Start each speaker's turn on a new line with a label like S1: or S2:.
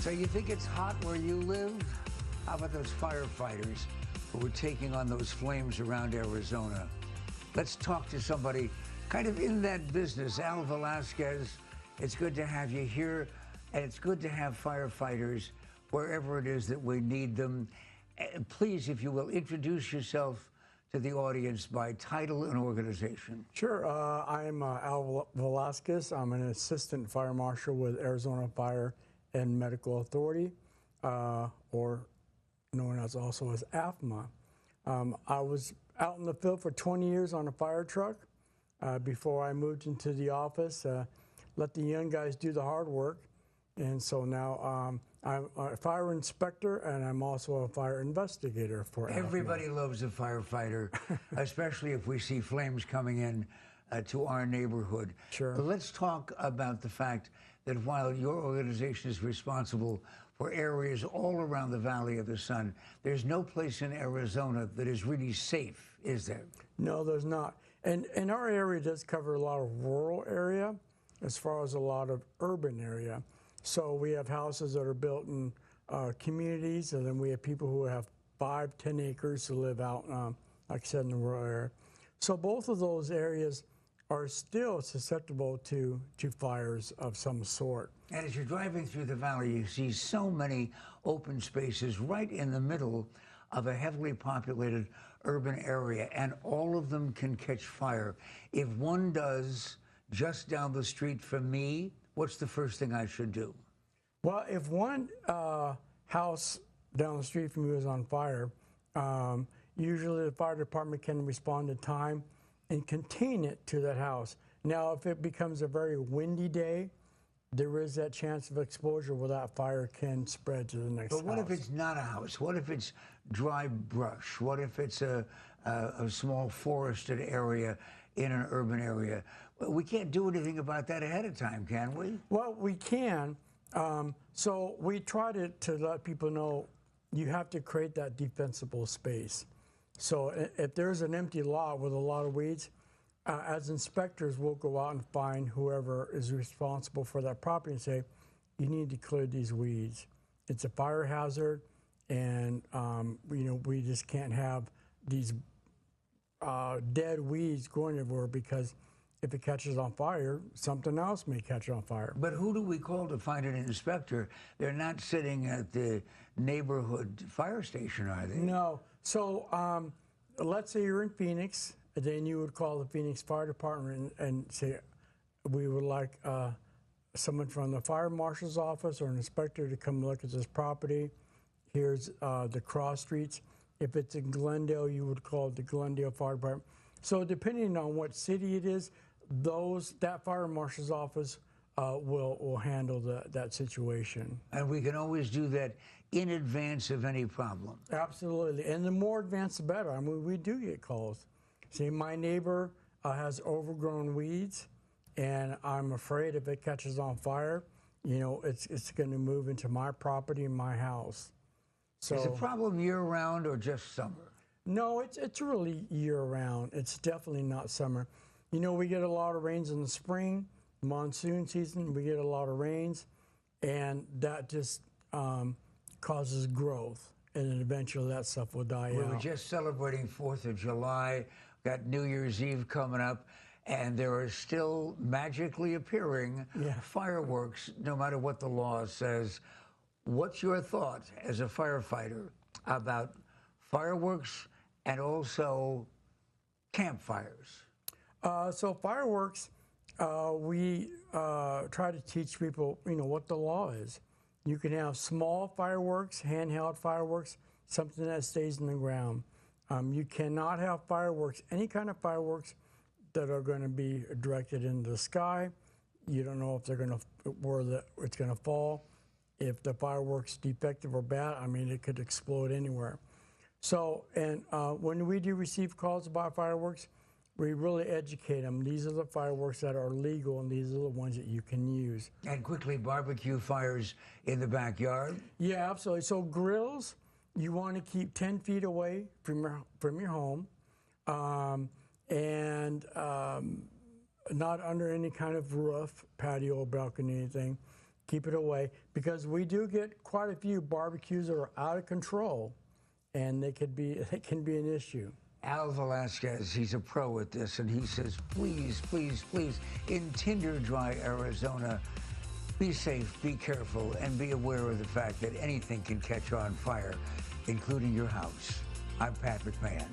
S1: So you think it's hot where you live? How about those firefighters who are taking on those flames around Arizona? Let's talk to somebody kind of in that business. Al Velasquez, it's good to have you here, and it's good to have firefighters wherever it is that we need them. Please, if you will, introduce yourself to the audience by title and organization.
S2: Sure. I'm Al Velasquez. I'm an assistant fire marshal with Arizona Fire and Medical Authority, or known as also as AFMA. I was out in the field for 20 years on a fire truck before I moved into the office. Let the young guys do the hard work. And so now I'm a fire inspector, and I'm also a fire investigator for AFMA.
S1: Everybody loves a firefighter, especially if we see flames coming in to our neighborhood.
S2: Sure.
S1: But let's talk about the fact that while your organization is responsible for areas all around the Valley of the Sun, there's no place in Arizona that is really safe, is there?
S2: No, there's not. And our area does cover a lot of rural area as far as a lot of urban area. So we have houses that are built in communities, and then we have people who have 5, 10 acres to live out, like I said, in the rural area. So both of those areas are still susceptible to fires of some sort.
S1: And as you're driving through the valley, you see so many open spaces right in the middle of a heavily populated urban area, and all of them can catch fire. If one does, just down the street from me, what's the first thing I should do?
S2: Well, if one house down the street from you is on fire, usually the fire department can respond in time and contain it to that house. Now, if it becomes a very windy day, there is that chance of exposure where that fire can spread to the next house.
S1: But what if it's not a house? What if it's dry brush? What if it's a small forested area in an urban area? We can't do anything about that ahead of time, can we?
S2: Well, we can. So we try to let people know you have to create that defensible space. So if there's an empty lot with a lot of weeds, as inspectors, we'll go out and find whoever is responsible for that property and say, you need to clear these weeds. It's a fire hazard, and we just can't have these dead weeds growing everywhere, because if it catches on fire, something else may catch on fire.
S1: But who do we call to find an inspector? They're not sitting at the neighborhood fire station, are they?
S2: No. So let's say you're in Phoenix, then you would call the Phoenix Fire Department and say, we would like someone from the fire marshal's office or an inspector to come look at this property. Here's the cross streets. If it's in Glendale, you would call the Glendale Fire Department. So depending on what city it is, that fire marshal's office will handle that situation.
S1: And we can always do that in advance of any problem.
S2: Absolutely. And the more advanced, the better. I mean, we do get calls. See, my neighbor has overgrown weeds, and I'm afraid if it catches on fire, it's going to move into my property and my house. So,
S1: is the problem year-round or just summer?
S2: No, it's really year-round. It's definitely not summer. We get a lot of rains in the spring, monsoon season. We get a lot of rains, and that just causes growth, and then eventually that stuff will die out.
S1: We were just celebrating 4th of July, got New Year's Eve coming up, and there are still magically appearing fireworks, no matter what the law says. What's your thought as a firefighter about fireworks and also campfires?
S2: So fireworks, we try to teach people, what the law is. You can have small fireworks, handheld fireworks, something that stays in the ground. You cannot have fireworks, any kind of fireworks that are going to be directed into the sky. You don't know if they're going to where it's going to fall. If the fireworks defective or bad, I mean, it could explode anywhere. So, and when we do receive calls about fireworks, we really educate them. These are the fireworks that are legal, and these are the ones that you can use.
S1: And quickly, barbecue fires in the backyard?
S2: Yeah, absolutely. So grills, you want to keep 10 feet away from your home, and not under any kind of roof, patio, balcony, anything. keep it away, because we do get quite a few barbecues that are out of control, and it can be an issue.
S1: Al Velasquez, he's a pro at this, and he says, please, please, please, in Tinder Dry, Arizona, be safe, be careful, and be aware of the fact that anything can catch on fire, including your house. I'm Pat McMahon.